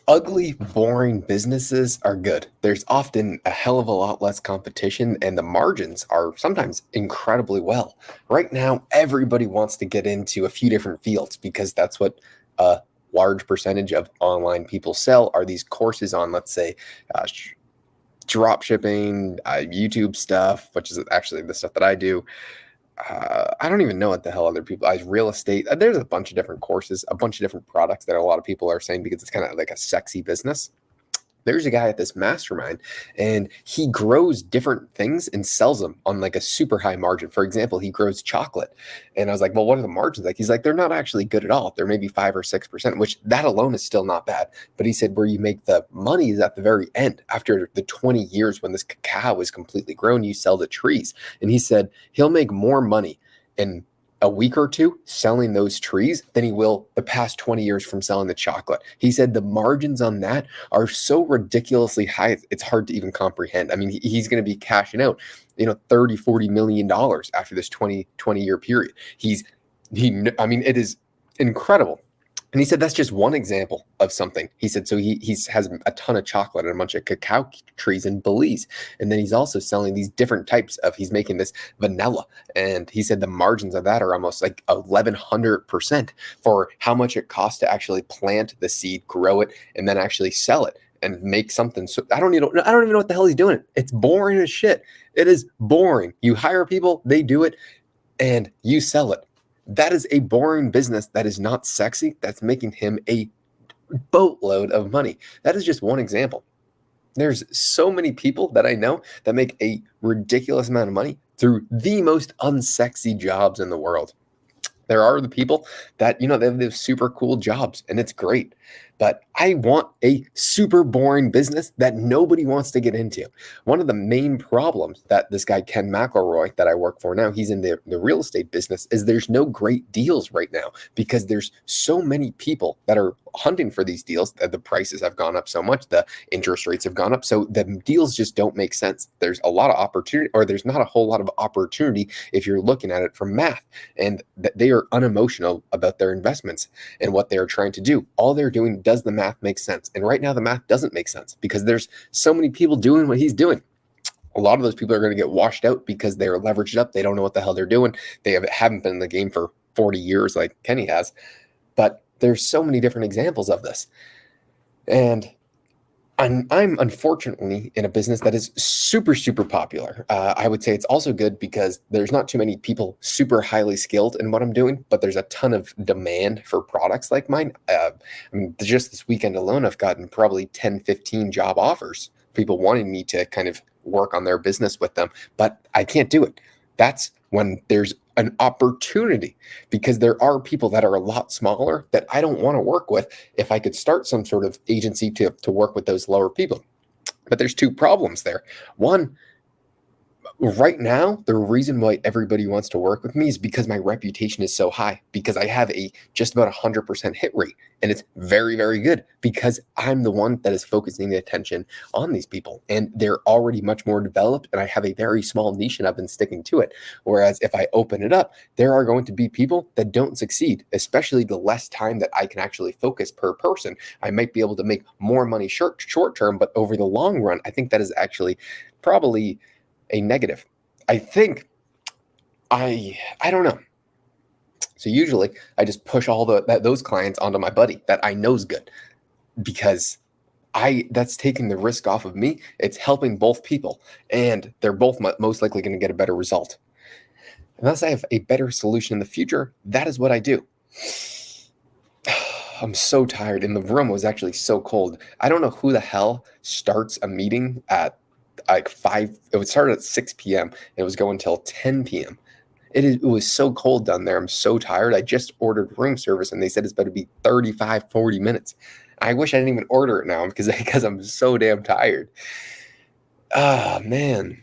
Ugly, boring businesses are good. There's often a hell of a lot less competition, and the margins are sometimes incredibly well. Right now, everybody wants to get into a few different fields because that's what a large percentage of online people sell are these courses on, let's say, uh, drop shipping, YouTube stuff, which is actually the stuff that I do. I don't even know what the hell other people. Real estate. There's a bunch of different courses, a bunch of different products that a lot of people are saying because it's kind of like a sexy business. There's a guy at this mastermind and he grows different things and sells them on like a super high margin. For example, he grows chocolate. And I was like, well, what are the margins like? He's like, they're not actually good at all. They're maybe 5 or 6%, which that alone is still not bad. But he said where you make the money is at the very end. After the 20 years when this cacao is completely grown, you sell the trees. And he said he'll make more money in a week or two selling those trees than he will the past 20 years from selling the chocolate. He said the margins on that are so ridiculously high, it's hard to even comprehend. I mean, he's going to be cashing out, 30, $40 million after this 20 year period. I mean, it is incredible. And he said that's just one example of something. He said so he has a ton of chocolate and a bunch of cacao trees in Belize. And then he's also selling these different types of, he's making this vanilla. And he said the margins of that are almost like 1100% for how much it costs to actually plant the seed, grow it, and then actually sell it and make something. So I don't even know what the hell he's doing. It's boring as shit. It is boring. You hire people, they do it, and you sell it. That is a boring business that is not sexy. That's making him a boatload of money. That is just one example. There's so many people that I know that make a ridiculous amount of money through the most unsexy jobs in the world. There are the people that, they have super cool jobs and it's great. But I want a super boring business that nobody wants to get into. One of the main problems that this guy, Ken McElroy, that I work for now, he's in the real estate business, is there's no great deals right now because there's so many people that are hunting for these deals that the prices have gone up so much, the interest rates have gone up. So the deals just don't make sense. There's a lot of opportunity, or there's not a whole lot of opportunity if you're looking at it from math. And they are unemotional about their investments and what they're trying to do. All they're doing, does the math make sense? And right now the math doesn't make sense because there's so many people doing what he's doing. A lot of those people are going to get washed out because they're leveraged up. They don't know what the hell they're doing. They haven't been in the game for 40 years like Kenny has. But there's so many different examples of this. And I'm unfortunately in a business that is super, super popular. I would say it's also good because there's not too many people super highly skilled in what I'm doing, but there's a ton of demand for products like mine. I mean, just this weekend alone, I've gotten probably 10, 15 job offers, people wanting me to kind of work on their business with them, but I can't do it. That's when there's an opportunity because there are people that are a lot smaller that I don't want to work with if I could start some sort of agency to work with those lower people. But there's two problems there. One, right now, the reason why everybody wants to work with me is because my reputation is so high, because I have a just about 100% hit rate. And it's very, very good because I'm the one that is focusing the attention on these people. And they're already much more developed. And I have a very small niche and I've been sticking to it. Whereas if I open it up, there are going to be people that don't succeed, especially the less time that I can actually focus per person. I might be able to make more money short term, but over the long run, I think that is actually probably a negative. I think I don't know. So usually I just push all those clients onto my buddy that I know's good because I that's taking the risk off of me. It's helping both people, and they're both most likely going to get a better result. Unless I have a better solution in the future, that is what I do. I'm so tired, and the room was actually so cold. I don't know who the hell starts a meeting at like 5. It would start at 6 p.m. and it was going until 10 p.m. It was so cold down there. I'm so tired. I just ordered room service and they said it's about to be 35, 40 minutes. I wish I didn't even order it now because I'm so damn tired. Ah, man.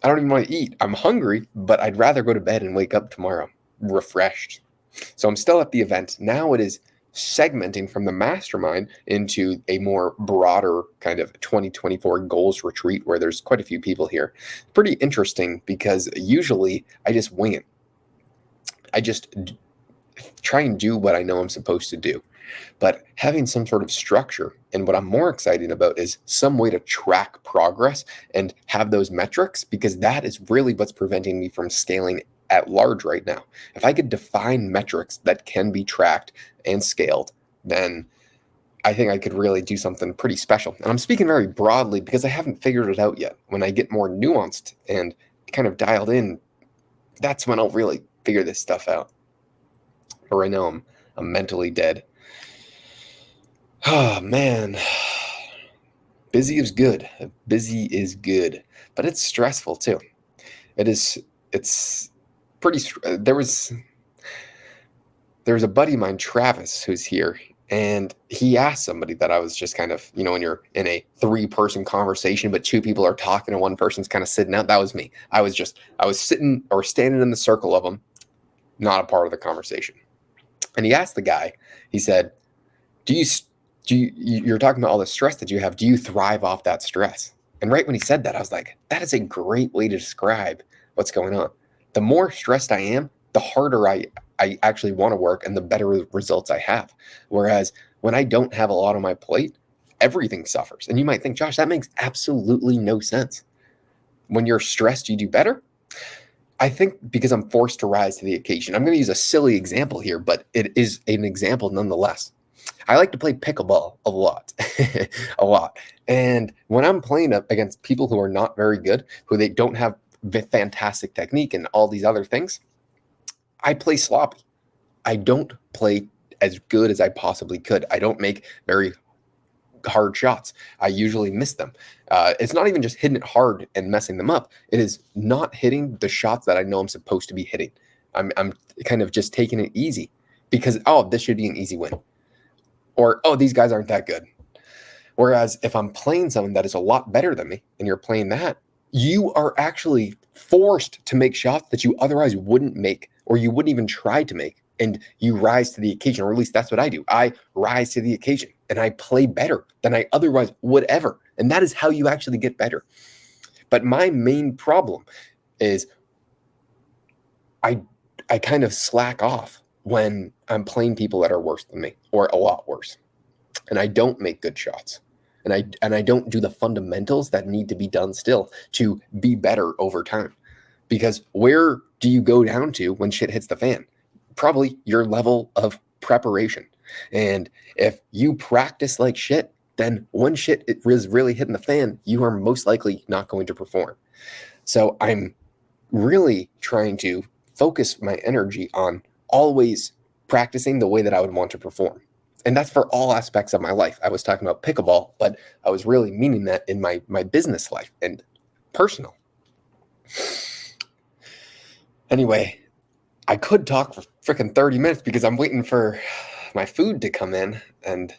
I don't even want to eat. I'm hungry, but I'd rather go to bed and wake up tomorrow refreshed. So I'm still at the event. Now it is segmenting from the mastermind into a more broader kind of 2024 goals retreat where there's quite a few people here. Pretty interesting because usually I just wing it. I just try and do what I know I'm supposed to do. But having some sort of structure, and what I'm more excited about is some way to track progress and have those metrics, because that is really what's preventing me from scaling at large right now. If I could define metrics that can be tracked and scaled, then I think I could really do something pretty special. And I'm speaking very broadly because I haven't figured it out yet. When I get more nuanced and kind of dialed in, that's when I'll really figure this stuff out. But right now, I'm mentally dead. Oh, man. Busy is good. Busy is good, but it's stressful too. It's pretty, there's a buddy of mine, Travis, who's here, and he asked somebody that I was just kind of, when you're in a 3-person conversation, but 2 people are talking and 1 person's kind of sitting out. That was me. I was sitting or standing in the circle of them, not a part of the conversation. And he asked the guy, he said, you're talking about all the stress that you have. Do you thrive off that stress? And right when he said that, I was like, that is a great way to describe what's going on. The more stressed I am, the harder I actually want to work and the better results I have. Whereas when I don't have a lot on my plate, everything suffers. And you might think, Josh, that makes absolutely no sense. When you're stressed, you do better. I think because I'm forced to rise to the occasion. I'm going to use a silly example here, but it is an example nonetheless. I like to play pickleball a lot, a lot. And when I'm playing up against people who are not very good, who they don't have fantastic technique and all these other things, I play sloppy. I don't play as good as I possibly could. I don't make very hard shots. I usually miss them. It's not even just hitting it hard and messing them up. It is not hitting the shots that I know I'm supposed to be hitting. I'm kind of just taking it easy because, this should be an easy win. Or, these guys aren't that good. Whereas if I'm playing someone that is a lot better than me and you're playing that, you are actually forced to make shots that you otherwise wouldn't make or you wouldn't even try to make. And you rise to the occasion, or at least that's what I do. I rise to the occasion and I play better than I otherwise would ever. And that is how you actually get better. But my main problem is I kind of slack off when I'm playing people that are worse than me or a lot worse. And I don't make good shots. And I don't do the fundamentals that need to be done still to be better over time. Because where do you go down to when shit hits the fan? Probably your level of preparation. And if you practice like shit, then when shit is really hitting the fan, you are most likely not going to perform. So I'm really trying to focus my energy on always practicing the way that I would want to perform. And that's for all aspects of my life. I was talking about pickleball, but I was really meaning that in my business life and personal. Anyway, I could talk for freaking 30 minutes because I'm waiting for my food to come in, and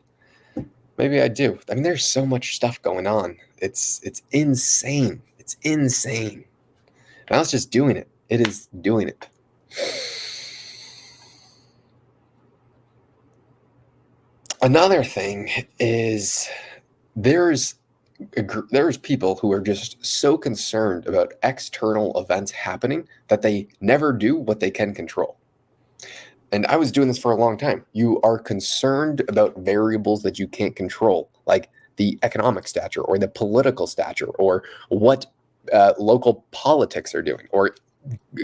maybe I do. I mean, there's so much stuff going on. It's insane. It's insane. And I was just doing it. It is doing it. Another thing is there's people who are just so concerned about external events happening that they never do what they can control. And I was doing this for a long time. You are concerned about variables that you can't control, like the economic stature or the political stature or what local politics are doing or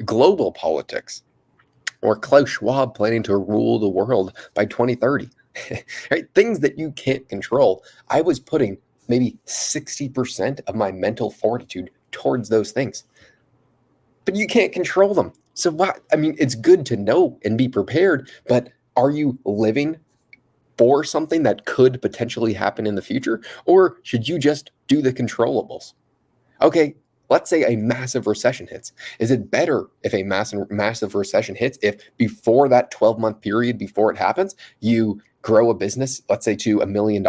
global politics or Klaus Schwab planning to rule the world by 2030. Right? Things that you can't control. I was putting maybe 60% of my mental fortitude towards those things. But you can't control them. So what? I mean, it's good to know and be prepared, but are you living for something that could potentially happen in the future? Or should you just do the controllables? Okay, let's say a massive recession hits. Is it better if a massive recession hits if before that 12-month period, before it happens, you grow a business, let's say to $1 million?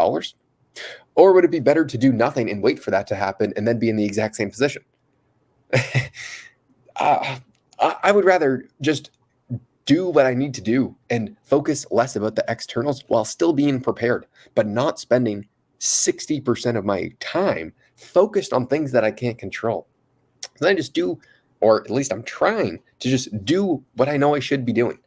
Or would it be better to do nothing and wait for that to happen and then be in the exact same position? I would rather just do what I need to do and focus less about the externals while still being prepared, but not spending 60% of my time focused on things that I can't control. So I just do, or at least I'm trying to just do what I know I should be doing.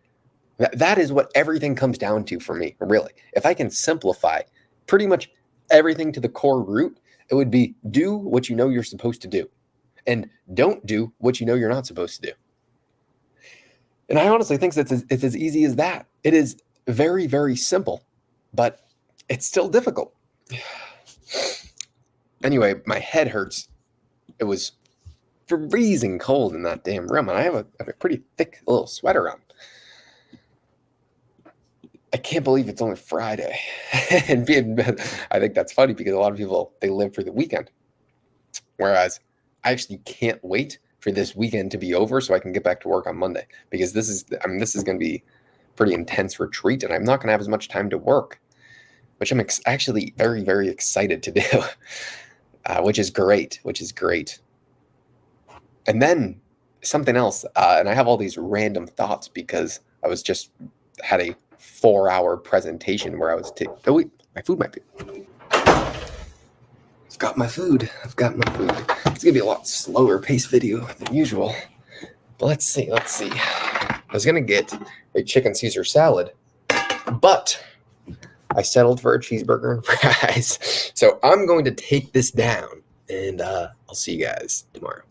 That is what everything comes down to for me, really. If I can simplify pretty much everything to the core root, it would be do what you know you're supposed to do and don't do what you know you're not supposed to do. And I honestly think it's as easy as that. It is very, very simple, but it's still difficult. Anyway, my head hurts. It was freezing cold in that damn room, and I have a pretty thick little sweater on. I can't believe it's only Friday. And I think that's funny because a lot of people, they live for the weekend. Whereas I actually can't wait for this weekend to be over so I can get back to work on Monday, because this is going to be pretty intense retreat, and I'm not going to have as much time to work, which I'm actually very, very excited to do, which is great. And then something else, and I have all these random thoughts because I was just had a 4-hour presentation where I was oh wait, my food might be. I've got my food. It's gonna be a lot slower paced video than usual. But let's see. I was gonna get a chicken Caesar salad, but I settled for a cheeseburger and fries. So I'm going to take this down, and I'll see you guys tomorrow.